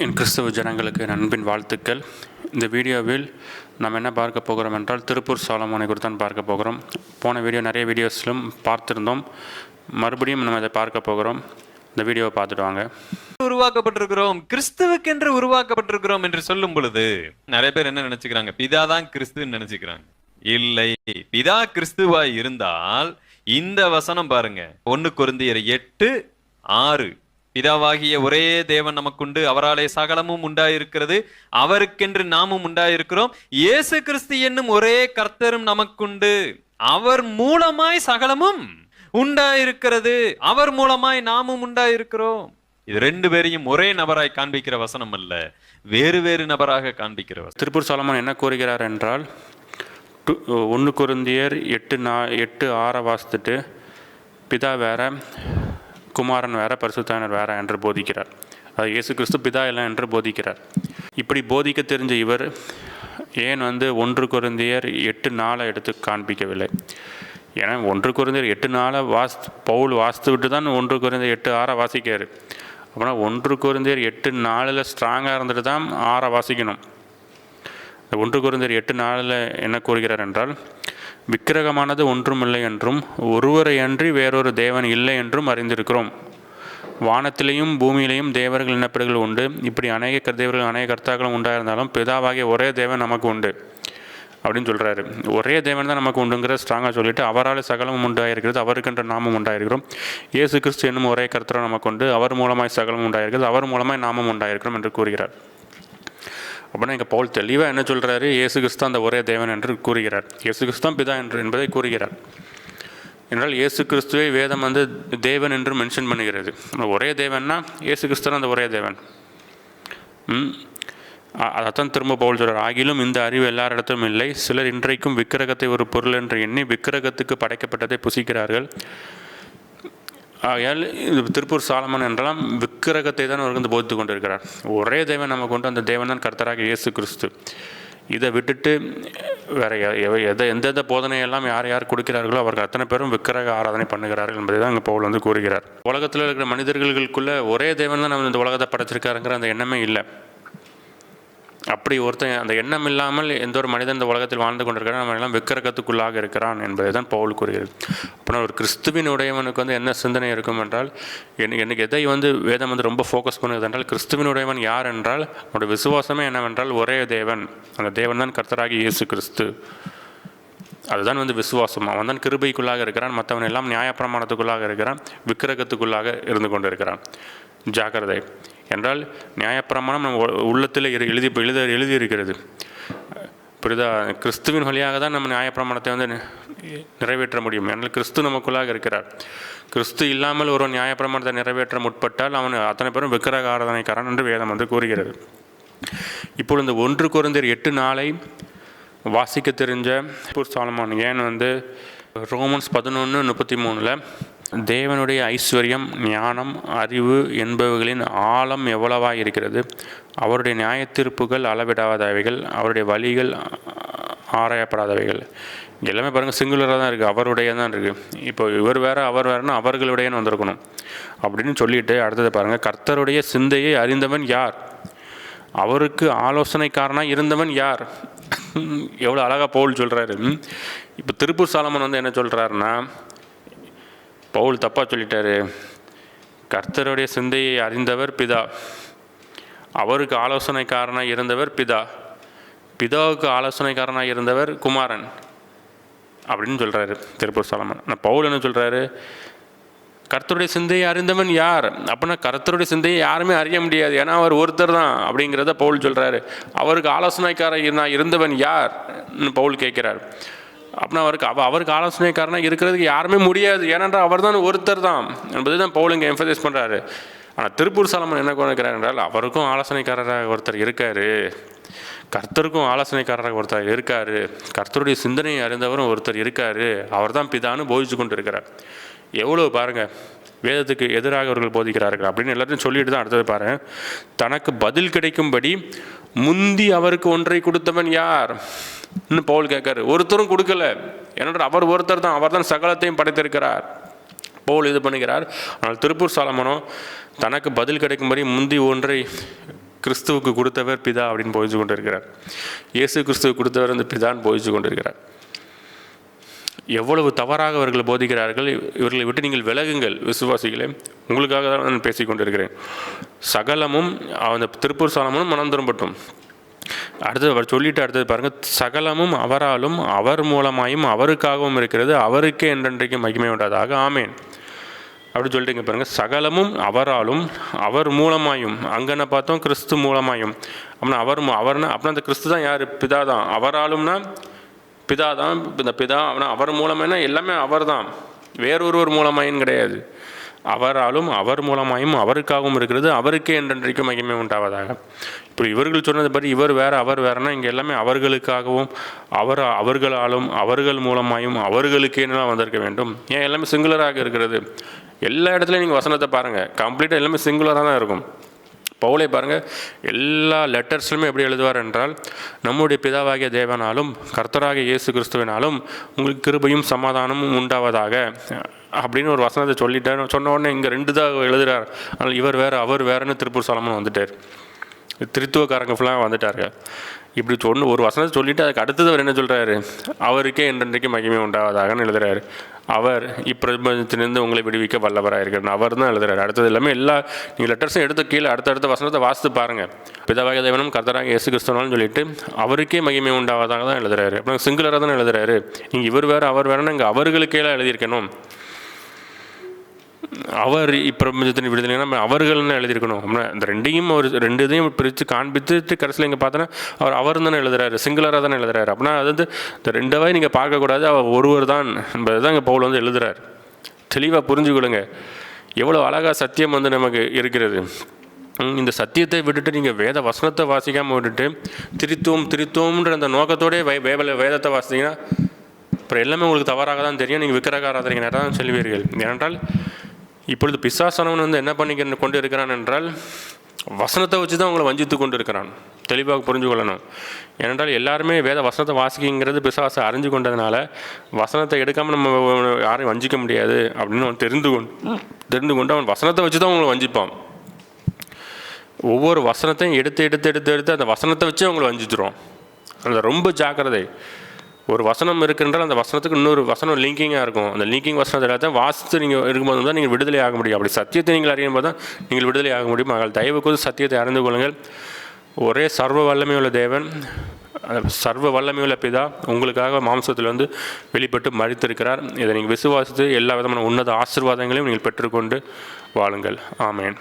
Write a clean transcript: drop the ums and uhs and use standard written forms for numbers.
என் கிறிஸ்தவ ஜனங்களுக்கு என் அன்பின் வாழ்த்துக்கள். இந்த வீடியோவில் நாம் என்ன பார்க்க போகிறோம் என்றால் திருப்பூர் சாலமோனை குறித்து தான் பார்க்க போகிறோம். போன நிறைய வீடியோஸ்லும் பார்த்துருந்தோம். மறுபடியும் நம்ம இதை பார்க்க போகிறோம். இந்த வீடியோவை பார்த்துட்டு வாங்க. உருவாக்கப்பட்டிருக்கிறோம், கிறிஸ்துவுக்கென்று உருவாக்கப்பட்டிருக்கிறோம் என்று சொல்லும் பொழுது நிறைய பேர் என்ன நினைச்சுக்கிறாங்க? பிதா தான் கிறிஸ்துன்னு நினைச்சுக்கிறாங்க. இல்லை, பிதா கிறிஸ்துவாய் இருந்தால் இந்த வசனம் பாருங்க, 1 கொரிந்தியர் 8:6, பிதாவாகிய ஒரே தேவன் நமக்குண்டு, அவராலே சகலமும் உண்டாயிருக்கிறது, அவருக்கென்று நாமும் உண்டாயிருக்கிறோம், இயேசு கிறிஸ்து என்னும் ஒரே கர்த்தரும் நமக்குண்டு, அவர் மூலமாய் சகலமும் உண்டாயிருக்கிறது, அவர் மூலமாய் நாமும் உண்டாயிருக்கிறோம். இது 2 பேரையும் ஒரே நபராய் காண்பிக்கிற வசனம் அல்ல, வேறு வேறு நபராக காண்பிக்கிற வசனம். திருப்பூர் சாலமோன் என்ன கூறுகிறார் என்றால் 1 கொரிந்தியர் 8:6 வாசித்துட்டு பிதா வேற, குமாரன் வேற, பரிசுத்தாவினர் வேற என்று போதிக்கிறார். அது இயேசு கிறிஸ்து பிதா எல்லாம் என்று போதிக்கிறார். இப்படி போதிக்க தெரிஞ்ச இவர் ஏன் 1 கொரிந்தியர் 8:4 எடுத்து காண்பிக்கவில்லை? ஏன்னா 1 கொரிந்தியர் 8:4 பவுல் வாசித்து விட்டு தான் 1 கொரிந்தியர் 8:6 வாசிக்காரு. அப்படின்னா 1 கொரிந்தியர் 8:4 ஸ்ட்ராங்காக இருந்துட்டு தான் 6 வாசிக்கணும். 1 கொரிந்தியர் 8:4 என்ன கூறுகிறார் என்றால், விக்கிரகமானது ஒன்றுமில்லை என்றும் ஒருவரை அன்றி வேறொரு தேவன் இல்லை என்றும் அறிந்திருக்கிறோம். வானத்திலேயும் பூமியிலேயும் தேவர்கள் இனப்படுகள் உண்டு. இப்படி அநேக தேவர்கள் அநேக கர்த்தாக்களும் உண்டாயிருந்தாலும் பிதாவாகிய ஒரே தேவன் நமக்கு உண்டு அப்படின்னு சொல்கிறாரு. ஒரே தேவன் தான் நமக்கு உண்டுங்கிற ஸ்ட்ராங்காக சொல்லிட்டு, அவரால் சகலமும் உண்டாயிருக்கிறது, அவருக்கென்ற நாமும் உண்டாயிருக்கிறோம், இயேசு கிறிஸ்து என்னும் ஒரே கர்த்தரை நமக்கு உண்டு, அவர் மூலமாய் சகலமும் உண்டாயிருக்கிறது, அவர் மூலமாய் நாமும் உண்டாயிருக்கிறோம் என்று கூறுகிறார். அப்படின்னா இங்கே பவுல் தெளிவாக என்ன சொல்கிறாரு? இயேசு கிறிஸ்து அந்த ஒரே தேவன் என்று கூறுகிறார். இயேசு கிறிஸ்தான் பிதா என்பதை கூறுகிறார். என்றால் இயேசு கிறிஸ்துவை வேதம் தேவன் என்று மென்ஷன் பண்ணுகிறது. ஒரே தேவன்னா இயேசு கிறிஸ்து அந்த ஒரே தேவன். அதைத்தான் திரும்ப பவுல் சொல்கிறார். ஆகிலும் இந்த அறிவு எல்லாரிடத்தும் இல்லை, சிலர் இன்றைக்கும் விக்கிரகத்தை ஒரு பொருள் என்று எண்ணி விக்கிரகத்துக்கு படைக்கப்பட்டதை புசிக்கிறார்கள். ஆகையால் திருப்பூர் சாலமோன் என்றெல்லாம் விக்கிரகத்தை தான் அவர் போதித்து கொண்டிருக்கிறார். ஒரே தேவன் நமக்கு கொண்டு, அந்த தேவன் தான் கர்த்தராக இயேசு கிறிஸ்து. இதை விட்டுட்டு வேற எந்தெந்த போதனையெல்லாம் யார் கொடுக்கிறார்களோ அவர்கள் அத்தனை பேரும் விக்கிரக ஆராதனை பண்ணுகிறார்கள் என்பதை தான் இங்கே பவுல் கூறுகிறார். உலகத்தில் இருக்கிற மனிதர்களுக்குள்ள ஒரே தேவன் தான் நம்ம இந்த உலகத்தை படைச்சிருக்காருங்கிற அந்த எண்ணமே இல்லை. அப்படி ஒருத்தன் அந்த எண்ணம் இல்லாமல் எந்த ஒரு மனிதன் இந்த உலகத்தில் வாழ்ந்து கொண்டிருக்கிறான், நம்ம எல்லாம் விக்கிரகத்துக்குள்ளாக இருக்கிறான் என்பதை தான் பவுல் கூறுகிறது. அப்படின்னா ஒரு கிறிஸ்துவின் உடையவனுக்கு என்ன சிந்தனை இருக்கும் என்றால், எனக்கு எதை வேதம் ரொம்ப ஃபோக்கஸ் பண்ணுது என்றால், கிறிஸ்துவின் உடையவன் யார் என்றால் அவனுடைய விசுவாசமே என்னவென்றால் ஒரே தேவன், அந்த தேவன் தான் கர்த்தராகி இயேசு கிறிஸ்து. அதுதான் விசுவாசம். அவன் தான் கிருபைக்குள்ளாக இருக்கிறான், மற்றவன் எல்லாம் நியாயப்பிரமாணத்துக்குள்ளாக இருக்கிறான், விக்கிரகத்துக்குள்ளாக இருந்து கொண்டிருக்கிறான். ஜாக்கிரதை. என்றால் நியாயப்பிரமாணம் நம்ம உள்ளத்தில் எழுதியிருக்கிறது. புரியுதா? கிறிஸ்துவின் வழியாக தான் நம்ம நியாயப்பிரமாணத்தை நிறைவேற்ற முடியும். என்றால் கிறிஸ்து நமக்குள்ளாக இருக்கிறார். கிறிஸ்து இல்லாமல் ஒரு நியாயப்பிரமாணத்தை நிறைவேற்ற முற்பட்டால் அவன் அத்தனை பேரும் விக்கிரக ஆராதனைக்காரன் என்று வேதம் கூறுகிறது. இப்பொழுது 1 கொரிந்தியர் 8:4 வாசிக்க தெரிஞ்ச சாலமோன் ஏன் ரோமன்ஸ் 11:33 தேவனுடைய ஐஸ்வர்யம், ஞானம், அறிவு என்பவைகளின் ஆழம் எவ்வளவாக இருக்கிறது, அவருடைய நியாயத்தீர்ப்புகள் அளவிடாதவைகள், அவருடைய வழிகள் ஆராயப்படாதவைகள். எல்லாமே பாருங்கள் சிங்குலராக தான் இருக்குது, அவருடைய தான் இருக்குது. இப்போ இவர் வேறு அவர் வேறுனா அவர்களுடையன்னு வந்திருக்கணும் அப்படின்னு சொல்லிட்டு அடுத்தது பாருங்கள், கர்த்தருடைய சிந்தையை அறிந்தவன் யார், அவருக்கு ஆலோசனைக்காரனாக இருந்தவன் யார். எவ்வளோ அழகாக பவுல் சொல்கிறாரு. இப்போ திருப்பூர் சாலமோன் என்ன சொல்கிறாருன்னா, பவுல் தப்பாக சொல்லிட்டாரு. கர்த்தருடைய சிந்தையை அறிந்தவர் பிதா, அவருக்கு ஆலோசனைக்காரனாக இருந்தவர் பிதா, பிதாவுக்கு ஆலோசனைக்காரனாக இருந்தவர் குமாரன் அப்படின்னு சொல்கிறாரு திருப்பூர் சாலமோன். நான் பவுல் என்ன சொல்கிறாரு? கர்த்தருடைய சிந்தையை அறிந்தவன் யார் அப்படின்னா, கர்த்தருடைய சிந்தையை யாருமே அறிய முடியாது, ஏன்னா அவர் ஒருத்தர் தான் அப்படிங்கிறத பவுல் சொல்கிறாரு. அவருக்கு ஆலோசனைக்காரனாக இருந்தவன் யார்னு பவுல் கேட்குறார். அப்படின்னா அவருக்கு ஆலோசனைக்காரனாக இருக்கிறதுக்கு யாருமே முடியாது, ஏனென்றால் அவர் தான் ஒருத்தர் தான் என்பதை தான் பவுல் இங்கே எம்ஃபசைஸ் பண்ணுறாரு. ஆனால் திருப்பூர் சாலமோன் என்ன கொண்டிருக்கிறார் என்றால், அவருக்கும் ஆலோசனைக்காரராக ஒருத்தர் இருக்கார், கர்த்தருக்கும் ஆலோசனைக்காரராக ஒருத்தர் இருக்கார், கர்த்தருடைய சிந்தனையை அறிந்தவரும் ஒருத்தர் இருக்கார், அவர் தான் பிதான்னு போதிச்சு கொண்டு இருக்கிறார். எவ்வளோ பாருங்கள், வேதத்துக்கு எதிராக அவர்கள் போதிக்கிறார்கள் அப்படின்னு எல்லாத்தையும் சொல்லிட்டு தான் அடுத்தது பாருங்கள், தனக்கு பதில் கிடைக்கும்படி முந்தி அவருக்கு ஒன்றை கொடுத்தவன் யார் இன்னும் பவுல் கேட்காரு. ஒருத்தரும் கொடுக்கல, ஏன்னா அவர் ஒருத்தர் தான், அவர் தான் சகலத்தையும் படைத்திருக்கிறார். பவுல் இது பண்ணுகிறார். ஆனால் திருப்பூர் சாலமோனோ தனக்கு பதில் கிடைக்கும்படி முந்தி ஒன்றை கிறிஸ்துவுக்கு கொடுத்தவர் பிதா அப்படின்னு போதிச்சு கொண்டு இருக்கிறார். இயேசு கிறிஸ்துவுக்கு கொடுத்தவர் அந்த பிதான்னு போதிச்சு கொண்டு இருக்கிறார். எவ்வளவு தவறாக அவர்கள் போதிக்கிறார்கள். இவர்களை விட்டு நீங்கள் விலகுங்கள் விசுவாசிகளே, உங்களுக்காக தான் நான் பேசி கொண்டிருக்கிறேன். சகலமும் அந்த திருப்பூர் சாலமனும் மனம் திரும்பட்டும். அடுத்தது அவர் சொல்லிட்டு அடுத்தது பாருங்கள், சகலமும் அவராலும் அவர் மூலமாயும் அவருக்காகவும் இருக்கிறது, அவருக்கே என்றென்றைக்கு மகிமை உண்டாதாக ஆமேன் அப்படி சொல்லிட்டுங்க பாருங்கள். சகலமும் அவராலும் அவர் மூலமாயும், அங்கே என்ன பார்த்தோம், கிறிஸ்து மூலமாயும். அப்படின்னா அவர்னா அப்படின்னா அந்த கிறிஸ்து தான் யார்? பிதா தான். அவராலும்னா பிதா தான். இந்த பிதா அப்படின்னா அவர் மூலமானா எல்லாமே அவர் தான், வேறொருவர் மூலமாயின்னு கிடையாது. அவராலும் அவர் மூலமாயும் அவருக்காகவும் இருக்கிறது, அவருக்கே என்றென்றைக்கும் மகிமை உண்டாவதாக. இப்போ இவர்கள் சொன்னது படி இவர் வேறு அவர் வேறுனா இங்கே எல்லாமே அவர்களுக்காகவும் அவர்களாலும் அவர்கள் மூலமாயும் அவர்களுக்கேன்னு வந்திருக்க வேண்டும். ஏன் எல்லாமே சிங்குலராக இருக்கிறது? எல்லா இடத்துலையும் நீங்கள் வசனத்தை பாருங்கள், கம்ப்ளீட்டாக எல்லாமே சிங்குலராக தான் இருக்கும். பவுலை பாருங்கள், எல்லா லெட்டர்ஸ்லுமே எப்படி எழுதுவார் என்றால், நம்முடைய பிதாவாகிய தேவனாலும் கர்த்தராகிய இயேசு கிறிஸ்துவினாலும் உங்களுக்கு கிருபையும் சமாதானமும் உண்டாவதாக அப்படின்னு ஒரு வசனத்தை சொல்லிட்டார். சொன்ன உடனே இங்கே 2 தான் எழுதுகிறார். ஆனால் இவர் வேறு அவர் வேறுன்னு திருப்பூர் சாலமன் வந்துட்டார். திருத்துவக்காரங்க ஃபுல்லாக வந்துட்டாருங்க. இப்படி ஒரு வசனத்தை சொல்லிவிட்டு அதுக்கு அடுத்தது அவர் என்ன சொல்கிறாரு? அவருக்கே என்றென்றைக்கு மகிமை உண்டாவதாகன்னு எழுதுகிறாரு. அவர் இப்பிரபஞ்சத்திலிருந்து உங்களை விடுவிக்க வல்லவராக இருக்கிறார், அவர் தான் எழுதுகிறார். அடுத்தது எல்லாமே எல்லா நீங்கள் லெட்டர்ஸும் எடுத்து கீழே அடுத்தடுத்த வசனத்தை வாசித்து பாருங்கள். பிதாவாகிய தேவனும் கர்த்தராகிய இயேசு கிறிஸ்துவினாலும் சொல்லிட்டு அவருக்கே மகிமை உண்டாவதாக தான் எழுதுகிறாரு. அப்புறம் சிங்குலராக தான் எழுதுகிறாரு. நீங்கள் இவர் வேறு அவர் வேறுனா இங்கே அவர்களுக்கேலாம் எழுதியிருக்கணும். அவர் இப்பிரபஞ்சத்தின் விடுதலைன்னா நம்ம அவர்கள்னு எழுதியிருக்கணும். இந்த ரெண்டையும் ஒரு 2 இதையும் பிரித்து காண்பித்து கடைசியில் இங்கே பார்த்தோன்னா அவர் தானே எழுதுறாரு, சிங்குலராக தானே எழுதுறாரு. அப்படின்னா அது வந்து இந்த 2வை நீங்கள் பார்க்கக்கூடாது, அவர் ஒருவர் தான் என்பது தான் இங்கே பவுல் வந்து எழுதுறார். தெளிவாக புரிஞ்சுக்கொள்ளுங்க, எவ்வளோ அழகாக சத்தியம் வந்து நமக்கு இருக்கிறது. இந்த சத்தியத்தை விட்டுட்டு நீங்கள் வேத வசனத்தை வாசிக்காமல் விட்டுட்டு திருத்தோம்ன்ற அந்த நோக்கத்தோடே வேதத்தை வாசித்தீங்கன்னா அப்புறம் எல்லாமே உங்களுக்கு தவறாக தான் தெரியும். நீங்கள் விக்கிரக ஆராதனைக்கு நேரம் தான் சொல்வீர்கள். ஏனென்றால் இப்பொழுது பிசாசானவன் வந்து என்ன பண்ணி கொண்டு இருக்கிறான் என்றால், வசனத்தை வச்சு தான் அவங்களை வஞ்சித்து கொண்டு இருக்கிறான். தெளிவாக புரிஞ்சு கொள்ளணும். ஏனென்றால் எல்லாருமே வேத வசனத்தை வாசிக்கிறது பிசாசை அறிஞ்சு கொண்டதுனால வசனத்தை எடுக்காமல் நம்ம யாரையும் வஞ்சிக்க முடியாது அப்படின்னு அவன் தெரிந்து கொண்டு அவன் வசனத்தை வச்சு தான் அவங்களை வஞ்சிப்பான். ஒவ்வொரு வசனத்தையும் எடுத்து அந்த வசனத்தை வச்சு அவங்களை வஞ்சிச்சிரும். அதில் ரொம்ப ஜாக்கிரதை. ஒரு வசனம் இருக்குன்றால் அந்த வசனத்துக்கு இன்னொரு வசனம் லிங்கிங்காக இருக்கும். அந்த லிங்கிங் வசனத்தை எல்லாத்தையும் வாசித்து நீங்கள் இருக்கும்போது தான் நீங்கள் விடுதலை ஆக முடியும். அப்படி சத்தியத்தை நீங்கள் அறியும் போது தான் நீங்கள் விடுதலை ஆக முடியும். மகள் தயவுக்கு சத்தியத்தை அறிந்து கொள்ளுங்கள். ஒரே சர்வ வல்லமையுள்ள தேவன், சர்வ வல்லமையுள்ள பிதா உங்களுக்காக மாம்சத்தில் வந்து வெளிப்பட்டு மரித்திருக்கிறார். இதை நீங்கள் விசுவாசித்து எல்லா விதமான உன்னத ஆசீர்வாதங்களையும் நீங்கள் பெற்றுக்கொண்டு வாழுங்கள். ஆமேன்.